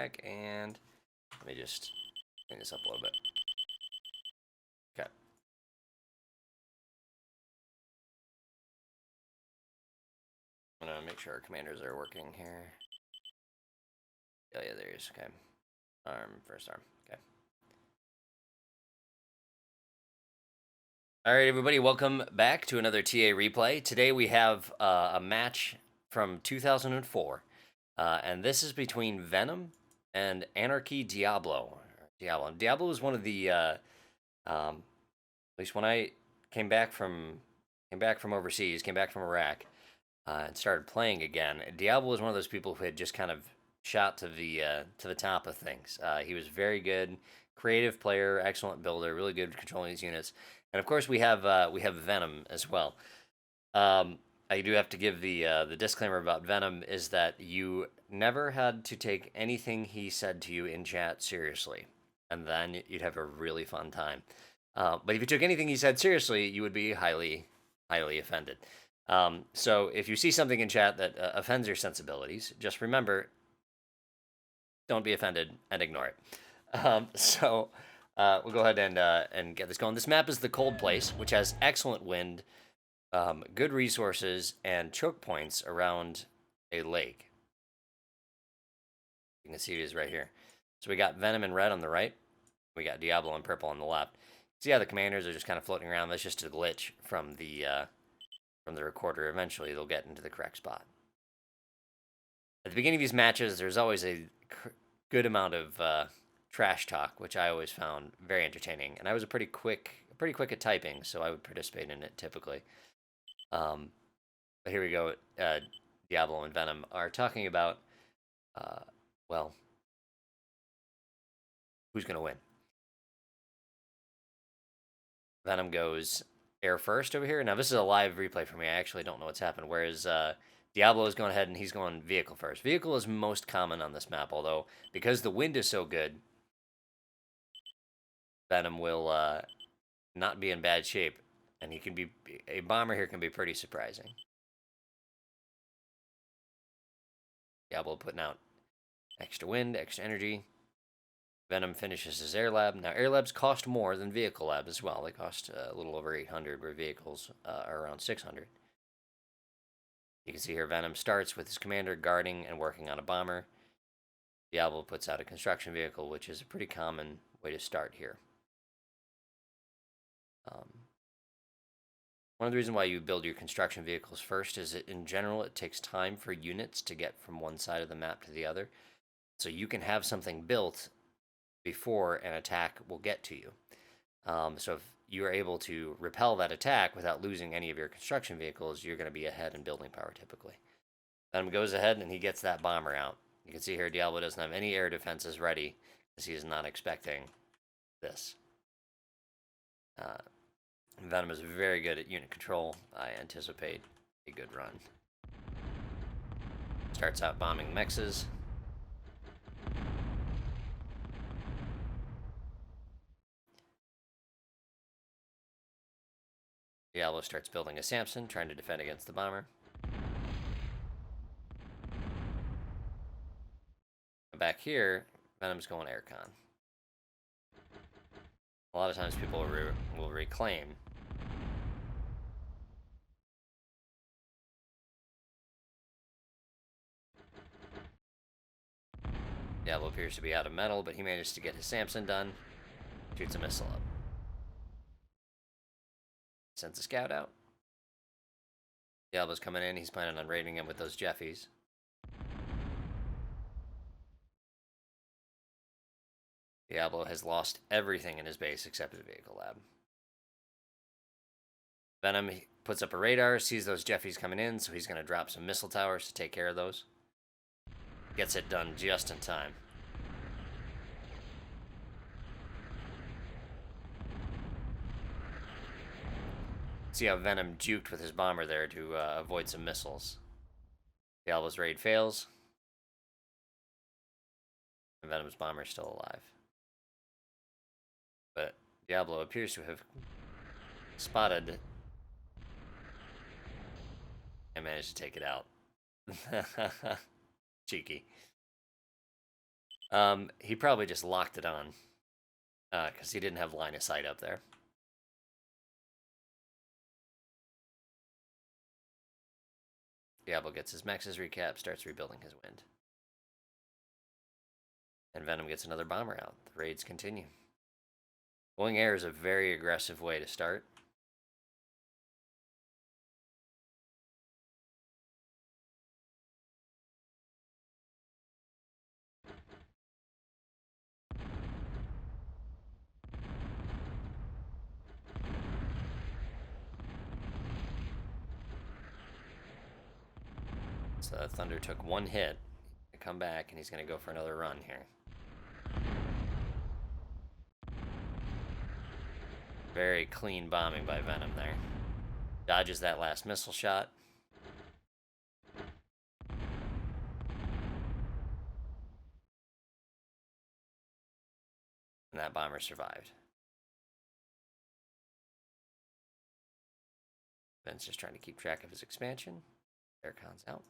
back, and let me just clean this up a little bit. Okay. I'm gonna make sure our commanders are working here. Oh yeah, there he is. Okay. First arm. Okay. All right, everybody, welcome back to another TA replay. Today we have a match from 2004, and this is between Venom and AnarKyDIABLO. Diablo is one of the, at least when I came back from overseas, came back from Iraq, and started playing again. Diablo was one of those people who had just kind of shot to the top of things. He was very good, creative player, excellent builder, really good controlling his units. And of course, we have Venom as well. I do have to give the disclaimer about Venom is that you never had to take anything he said to you in chat seriously, and then you'd have a really fun time. But if you took anything he said seriously, you would be highly offended. So if you see something in chat that offends your sensibilities, just remember, don't be offended and ignore it. We'll go ahead and get this going. This map is the Cold Place, which has excellent wind, good resources, and choke points around a lake. You can see it is right here. So we got Venom in red on the right. We got Diablo in purple on the left. See how the commanders are just kind of floating around? That's just a glitch from the recorder. Eventually, they'll get into the correct spot. At the beginning of these matches, there's always a good amount of trash talk, which I always found very entertaining. And I was pretty quick at typing, so I would participate in it typically. But here we go. Diablo and Venom are talking about, well, who's going to win? Venom goes air first over here. Now, this is a live replay for me. I actually don't know what's happened. Whereas Diablo is going ahead and he's going vehicle first. Vehicle is most common on this map, although because the wind is so good, Venom will not be in bad shape. And he can be, a bomber here can be pretty surprising. Diablo putting out extra wind, extra energy. Venom finishes his air lab. Now, air labs cost more than vehicle labs as well. They cost a little over 800, where vehicles are around 600. You can see here Venom starts with his commander guarding and working on a bomber. Diablo puts out a construction vehicle, which is a pretty common way to start here. One of the reasons why you build your construction vehicles first is that in general it takes time for units to get from one side of the map to the other. So you can have something built before an attack will get to you. So if you are able to repel that attack without losing any of your construction vehicles, you're going to be ahead in building power typically. Venom goes ahead and he gets that bomber out. You can see here Diablo doesn't have any air defenses ready because he is not expecting this. Venom is very good at unit control. I anticipate a good run. Starts out bombing mexes. Diablo starts building a Samson, trying to defend against the bomber. Back here, Venom's going aircon. A lot of times people will reclaim. Diablo appears to be out of metal, but he managed to get his Samson done. Shoots a missile up. Sends a scout out. Diablo's coming in. He's planning on raiding him with those Jeffies. Diablo has lost everything in his base except his vehicle lab. Venom puts up a radar, sees those Jeffies coming in, so he's going to drop some missile towers to take care of those. Gets it done just in time. See how Venom juked with his bomber there to avoid some missiles. Diablo's raid fails. And Venom's bomber is still alive. But Diablo appears to have spotted and managed to take it out. Cheeky. He probably just locked it on because he didn't have line of sight up there. Diablo gets his Mex's recap, starts rebuilding his wind. And Venom gets another bomber out. The raids continue. Going air is a very aggressive way to start. So that Thunder took one hit to come back, and he's going to go for another run here. Very clean bombing by Venom there. Dodges that last missile shot. And that bomber survived. Ben's just trying to keep track of his expansion. Aircon's out.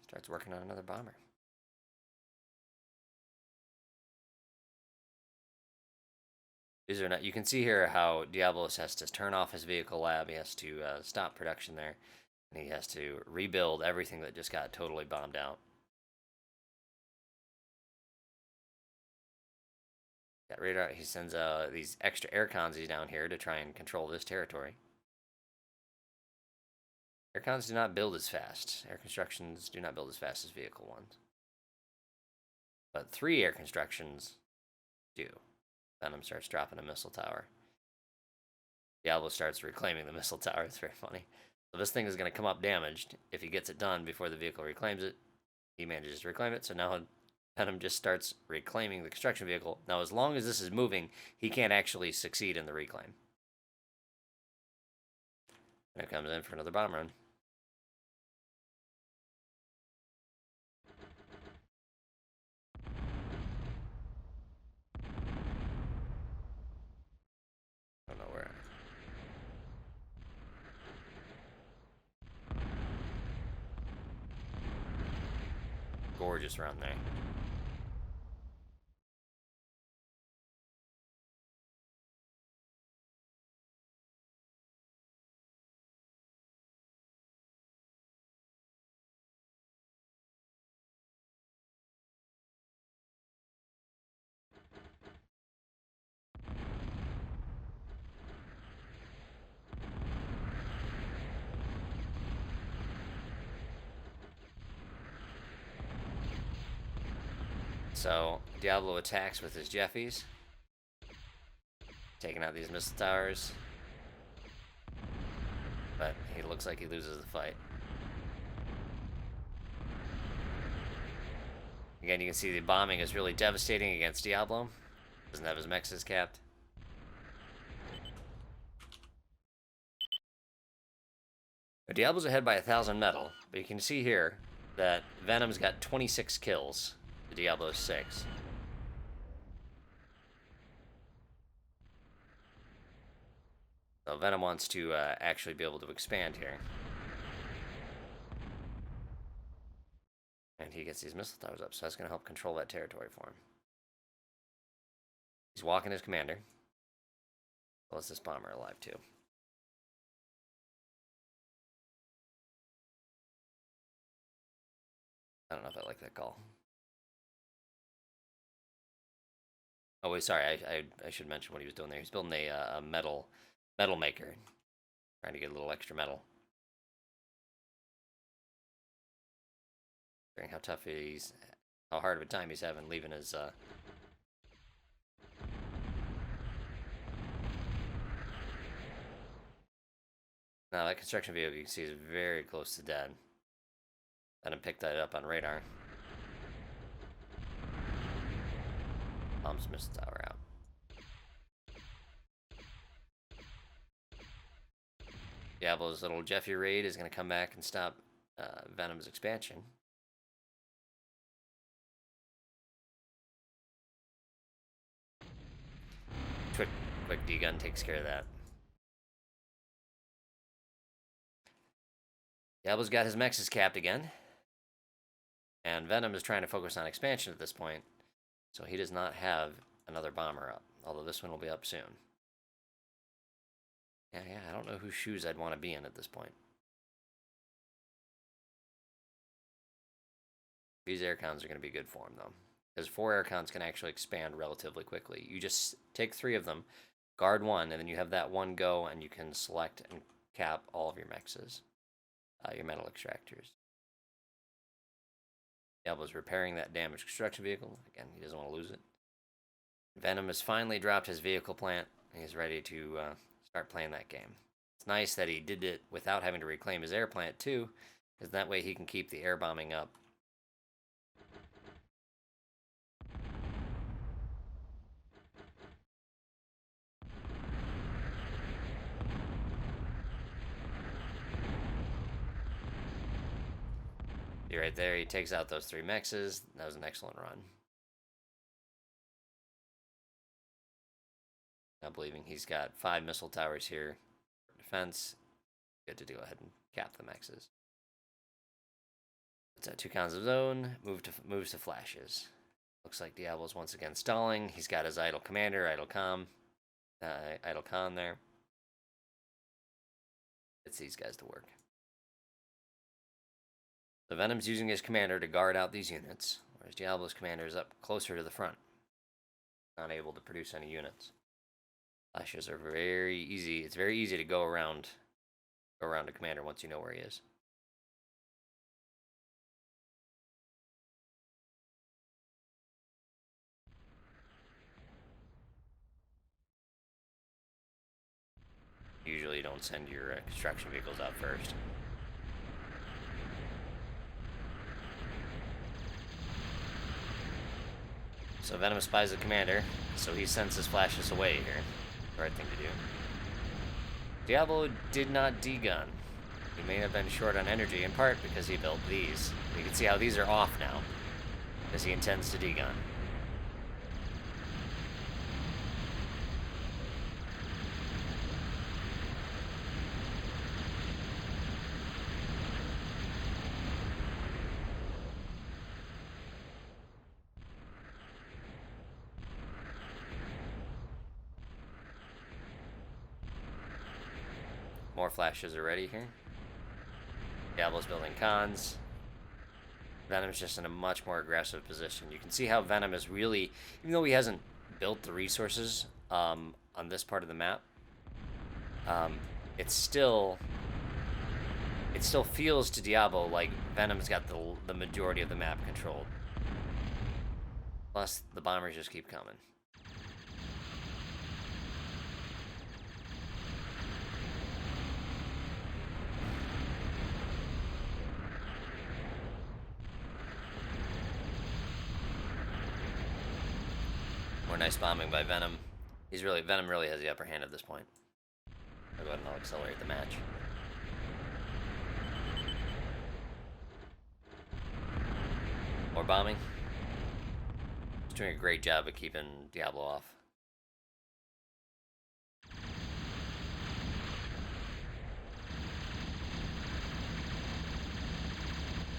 Starts working on another bomber. These are not. You can see here how Diablo has to turn off his vehicle lab. He has to stop production there, and he has to rebuild everything that just got totally bombed out. Got radar. He sends these extra aircons down here to try and control this territory. Aircons do not build as fast. Air constructions do not build as fast as vehicle ones. But 3 air constructions do. Venom starts dropping a missile tower. Diablo starts reclaiming the missile tower. It's very funny. So this thing is going to come up damaged. If he gets it done before the vehicle reclaims it, he manages to reclaim it. So now Venom just starts reclaiming the construction vehicle. Now, as long as this is moving, he can't actually succeed in the reclaim. And it comes in for another bomb run. I don't know where. Gorgeous run there. So Diablo attacks with his Jeffies, taking out these missile towers, but he looks like he loses the fight. Again, you can see the bombing is really devastating against Diablo. Doesn't have his mexes capped. Now, Diablo's ahead by 1,000 metal, but you can see here that Venom's got 26 kills to Diablo's 6. So Venom wants to actually be able to expand here. And he gets these missile towers up, so that's going to help control that territory for him. He's walking his commander. Well, is this bomber alive too? I don't know if I like that call. Oh wait, sorry. I should mention what he was doing there. He's building a metal maker, trying to get a little extra metal. Hearing how tough how hard of a time he's having leaving his. Now that construction vehicle you can see is very close to dead. Let him pick that up on radar. Bombs missile tower out. Diablo's little Jeffy raid is going to come back and stop Venom's expansion. Quick D-gun takes care of that. Diablo's got his mexes capped again. And Venom is trying to focus on expansion at this point, so he does not have another bomber up, although this one will be up soon. Yeah, I don't know whose shoes I'd want to be in at this point. These aircons are going to be good for him, though, because 4 aircons can actually expand relatively quickly. You just take 3 of them, guard 1, and then you have that one go, and you can select and cap all of your mexes, your metal extractors. Diablo's repairing that damaged construction vehicle. Again, he doesn't want to lose it. Venom has finally dropped his vehicle plant, and he's ready to start playing that game. It's nice that he did it without having to reclaim his air plant, too, because that way he can keep the air bombing up. See right there, he takes out those 3 mexes. That was an excellent run. Not believing he's got 5 missile towers here for defense. Good to go ahead and cap the mexes. It's at 2 cons of zone. Moves to flashes. Looks like Diablo's once again stalling. He's got his idle commander, idle con there. It's these guys to work. So Venom's using his commander to guard out these units, whereas Diablo's commander is up closer to the front, not able to produce any units. Flashes are very easy. It's very easy to go around a commander once you know where he is. Usually you don't send your construction vehicles out first. So Venom spies the commander, so he sends his flashes away here. The right thing to do. Diablo did not degun. He may have been short on energy, in part because he built these. You can see how these are off now, because he intends to degun. More flashes are ready here. Diablo's building cons. Venom's just in a much more aggressive position. You can see how Venom is really, even though he hasn't built the resources on this part of the map, it still feels to Diablo like Venom's got the majority of the map controlled. Plus, the bombers just keep coming. More nice bombing by Venom. Venom really has the upper hand at this point. I'll go ahead and I'll accelerate the match. More bombing. He's doing a great job of keeping Diablo off.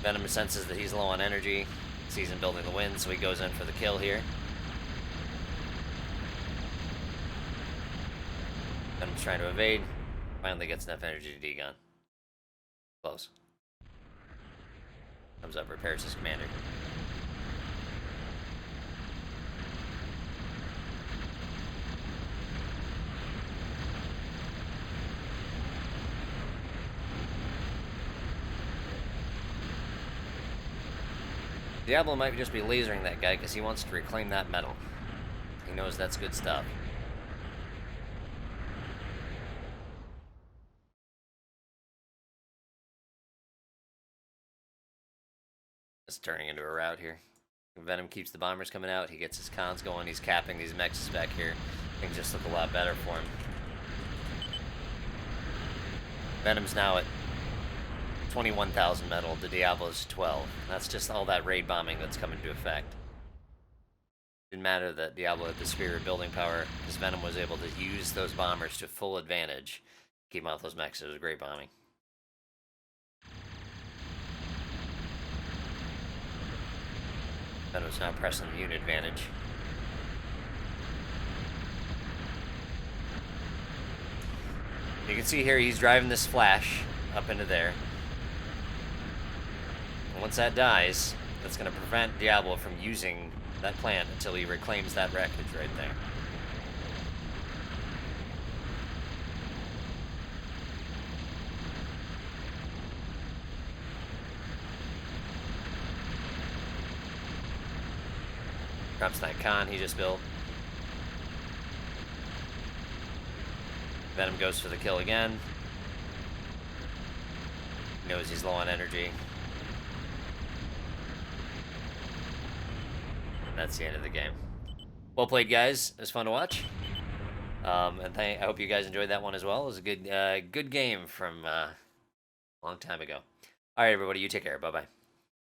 Venom senses that he's low on energy, sees him building the wind, so he goes in for the kill here. Venom's trying to evade. Finally gets enough energy to degun. Close. Comes up, repairs his commander. Diablo might just be lasering that guy because he wants to reclaim that metal. He knows that's good stuff. It's turning into a rout here. Venom keeps the bombers coming out. He gets his cons going. He's capping these mexes back here. Things just look a lot better for him. Venom's now at 21,000 metal. The Diablo's 12. That's just all that raid bombing that's come into effect. Didn't matter that Diablo had the superior building power, because Venom was able to use those bombers to full advantage. Keep out those mexes. It was great bombing. Venom's not pressing the unit advantage. You can see here he's driving this flash up into there. And once that dies, that's going to prevent Diablo from using that plant until he reclaims that wreckage right there. Drops that con he just built. Venom goes for the kill again. Knows he's low on energy. That's the end of the game. Well played, guys. It was fun to watch. And I hope you guys enjoyed that one as well. It was a good game from a long time ago. All right, everybody, you take care. Bye-bye.